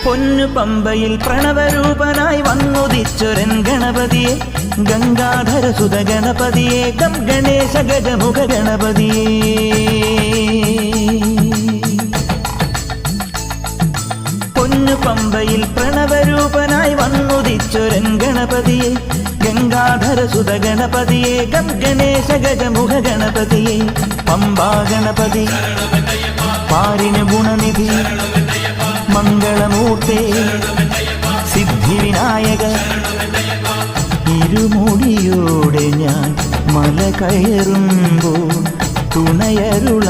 പൊന്നു പമ്പയിൽ പ്രണവരൂപനായി വന്നുദിച്ചൊരൻ ഗണപതിയെ, ഗംഗാധര സുത ഗണപതിയെ, ഗം ഗണേശ ഗജമുഖ ഗണപതിയെ. പൊന്നു പമ്പയിൽ പ്രണവരൂപനായി വന്നുദിച്ചൊരൻ ഗണപതിയെ, ഗംഗാധര സുത ഗണപതിയെ, ഗം ഗണേശ ഗജമുഖ ഗണപതിയെ. പമ്പാ ഗണപതി പാരിന് ഗുണനിധി മംഗളമൂർത്തേ സിദ്ധിവിനായക, ഇരുമുടിയോടെ ഞാൻ മല കയറുമ്പോൾ തുണയരുള